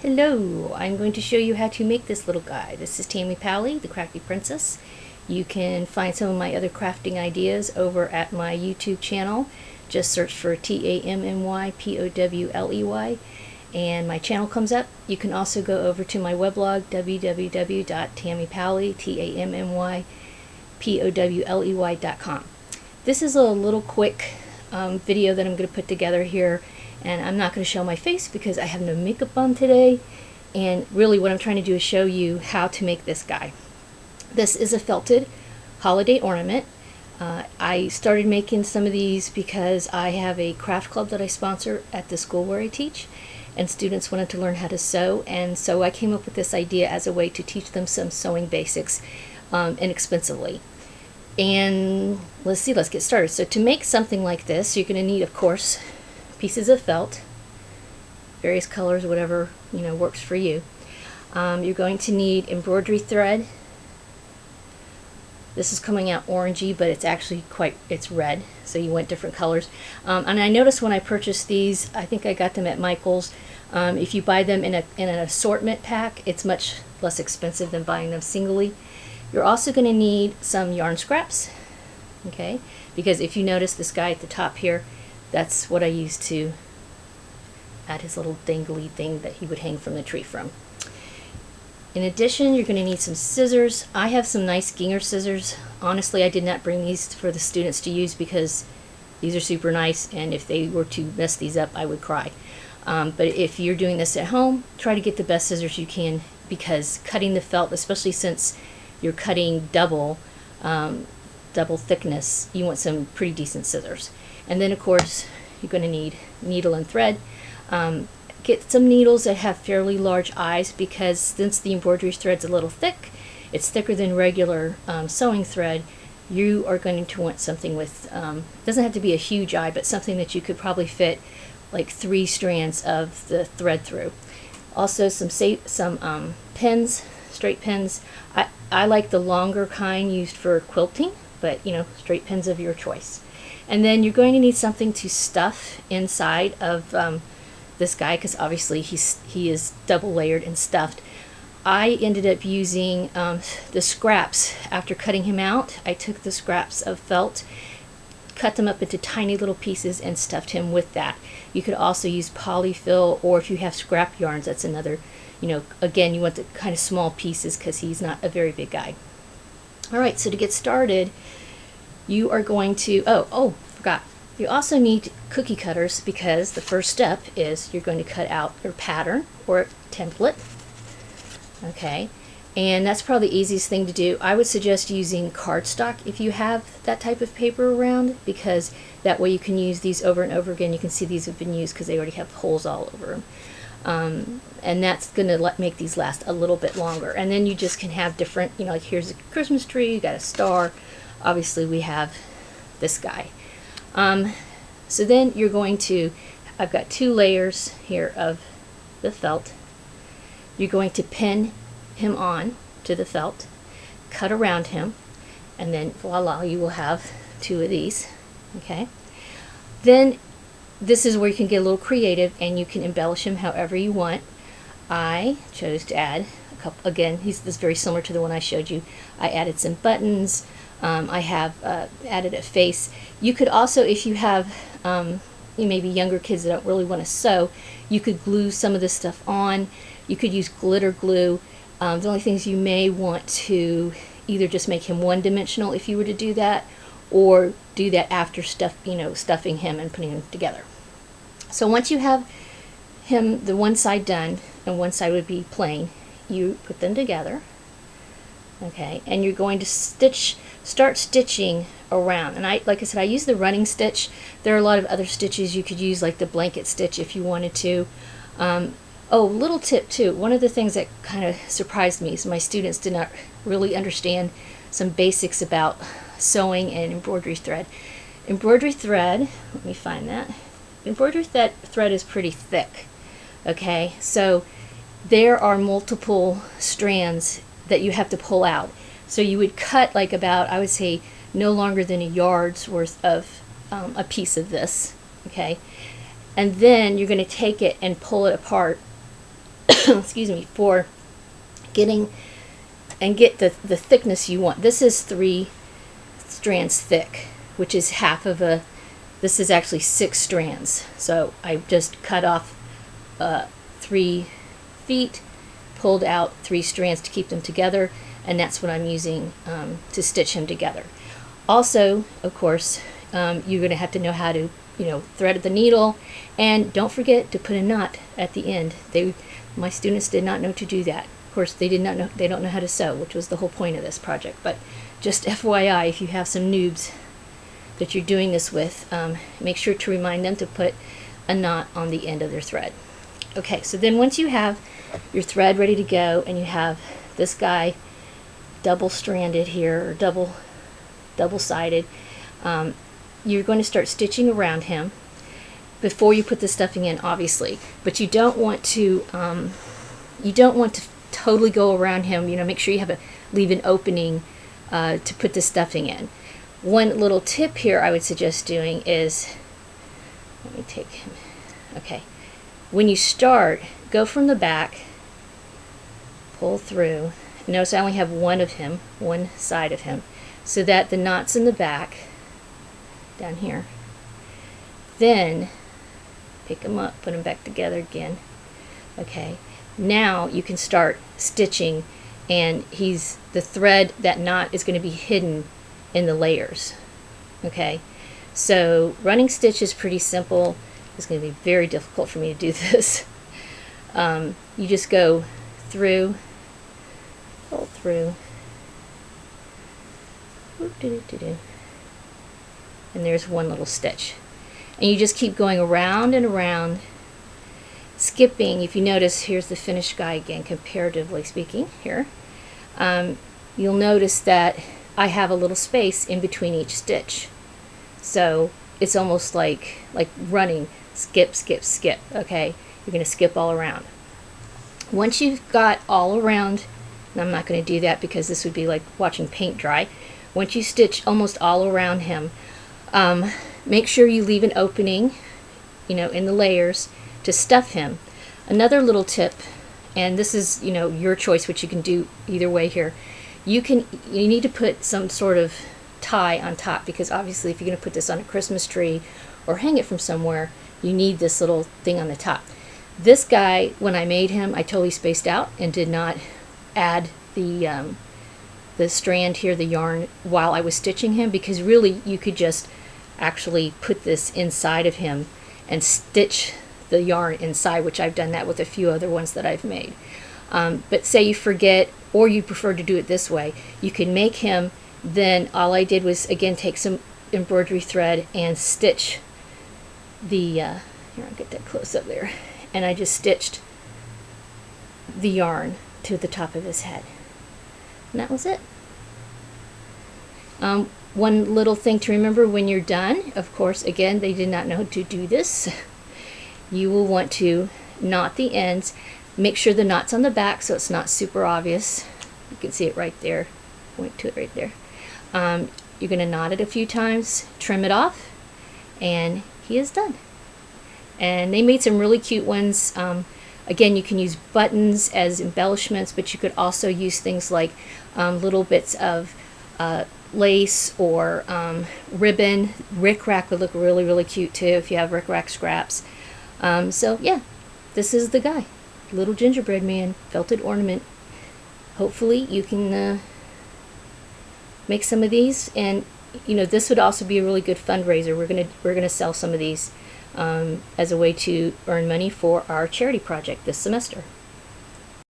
Hello, I'm going to show you how to make this little guy. This is Tammy Pally, the Crafty Princess. You can find some of my other crafting ideas over at my YouTube channel. Just search for TAMMYPOWLEY and my channel comes up. You can also go over to my weblog www.tammypally.com. This is a little quick video that I'm going to put together here, and I'm not going to show my face because I have no makeup on today, and really what I'm trying to do is show you how to make this guy. This is a felted holiday ornament. I started making some of these because I have a craft club that I sponsor at the school where I teach, and students wanted to learn how to sew, and so I came up with this idea as a way to teach them some sewing basics inexpensively. And let's get started. So to make something like this, you're going to need, of course, pieces of felt, various colors, whatever works for you. You're going to need embroidery thread. This is coming out orangey, but it's actually it's red, so you want different colors. And I noticed when I purchased these, I think I got them at Michael's. If you buy them in an assortment pack, it's much less expensive than buying them singly. You're also going to need some yarn scraps, okay? Because if you notice this guy at the top here, that's what I used to add his little dangly thing that he would hang from the tree from. In addition, you're going to need some scissors. I have some nice Ginger scissors. Honestly, I did not bring these for the students to use because these are super nice, and if they were to mess these up, I would cry. But if you're doing this at home, try to get the best scissors you can, because cutting the felt, especially since you're cutting double thickness, you want some pretty decent scissors. And then of course you're going to need needle and thread. Get some needles that have fairly large eyes, because since the embroidery thread's a little thick, it's thicker than regular sewing thread, you are going to want something with, doesn't have to be a huge eye, but something that you could probably fit like 3 strands of the thread through. Also some pins, straight pins. I like the longer kind used for quilting, but straight pins of your choice. And then you're going to need something to stuff inside of this guy, because obviously he is double layered and stuffed. I ended up using the scraps after cutting him out. I took the scraps of felt, cut them up into tiny little pieces, and stuffed him with that. You could also use polyfill, or if you have scrap yarns, that's another. Again, you want the kind of small pieces because he's not a very big guy. Alright, so to get started, you are going to, forgot. You also need cookie cutters, because the first step is you're going to cut out your pattern or template. Okay, and that's probably the easiest thing to do. I would suggest using cardstock if you have that type of paper around, because that way you can use these over and over again. You can see these have been used because they already have holes all over them. And that's going to make these last a little bit longer. And then you just can have different, like here's a Christmas tree, you got a star. Obviously we have this guy. So then you're going to, I've got 2 layers here of the felt. You're going to pin him on to the felt, cut around him, and then voila, you will have 2 of these. Okay. Then this is where you can get a little creative and you can embellish him however you want. I chose to add a couple, again, this is very similar to the one I showed you. I added some buttons. I have added a face. You could also, if you have maybe younger kids that don't really want to sew, you could glue some of this stuff on. You could use glitter glue. The only things you may want to either just make him one-dimensional if you were to do that, or do that after stuffing him and putting him together. So once you have him, the one side done, and one side would be plain, you put them together, okay, and you're going to start stitching around. And like I said, I use the running stitch. There are a lot of other stitches you could use, like the blanket stitch if you wanted to. Little tip too, one of the things that kind of surprised me is my students did not really understand some basics about sewing and embroidery thread. Embroidery thread, let me find that. Embroidery thread is pretty thick, okay? So there are multiple strands that you have to pull out. So you would cut like about, I would say, no longer than a yard's worth of a piece of this, okay? And then you're going to take it and pull it apart excuse me, for getting and get the thickness you want. This is 3 strands thick, which is half of a, this is actually 6 strands. So I just cut off 3 feet, pulled out 3 strands to keep them together, and that's what I'm using to stitch him together. Also, of course, you're going to have to know how to, thread the needle, and don't forget to put a knot at the end. My students did not know to do that. Of course, they don't know how to sew, which was the whole point of this project. But just FYI, if you have some noobs that you're doing this with, make sure to remind them to put a knot on the end of their thread. Okay, so then once you have your thread ready to go, and you have this guy double-stranded here, or double-sided, you're going to start stitching around him before you put the stuffing in, obviously. But you don't want to totally go around him. Make sure you leave an opening to put the stuffing in. One little tip here I would suggest doing is, let me take him. Okay, when you start, go from the back, pull through. Notice I only have one side of him, so that the knot's in the back down here. Then pick them up, put them back together again. Okay, now you can start stitching, and the thread, that knot is going to be hidden in the layers. Okay, so running stitch is pretty simple. It's going to be very difficult for me to do this. You just go through, pull through, and there's one little stitch, and you just keep going around and around, skipping. If you notice, here's the finished guy again, comparatively speaking here. You'll notice that I have a little space in between each stitch, so it's almost like running, skip, skip, skip. Okay, you're going to skip all around. Once you've got all around, and I'm not going to do that because this would be like watching paint dry. Once you stitch almost all around him, make sure you leave an opening, in the layers to stuff him. Another little tip, and this is, your choice, which you can do either way here. You need to put some sort of tie on top, because obviously if you're going to put this on a Christmas tree or hang it from somewhere, you need this little thing on the top. This guy, when I made him, I totally spaced out and did not add the strand here, the yarn, while I was stitching him, because really you could just actually put this inside of him and stitch the yarn inside, which I've done that with a few other ones that I've made. But say you forget, or you prefer to do it this way, you can make him, then all I did was again take some embroidery thread and stitch the here, I'll get that close up there, and I just stitched the yarn to the top of his head, and that was it. One little thing to remember when you're done, of course, again, they did not know to do this. You will want to knot the ends. Make sure the knot's on the back so it's not super obvious. You can see it right there. Point to it right there. You're going to knot it a few times, trim it off, and he is done. And they made some really cute ones. Again, you can use buttons as embellishments, but you could also use things like little bits of lace or ribbon. Rickrack would look really, really cute too if you have rickrack scraps. So yeah, this is the guy. Little gingerbread man, felted ornament. Hopefully you can make some of these, and this would also be a really good fundraiser. We're gonna sell some of these as a way to earn money for our charity project this semester.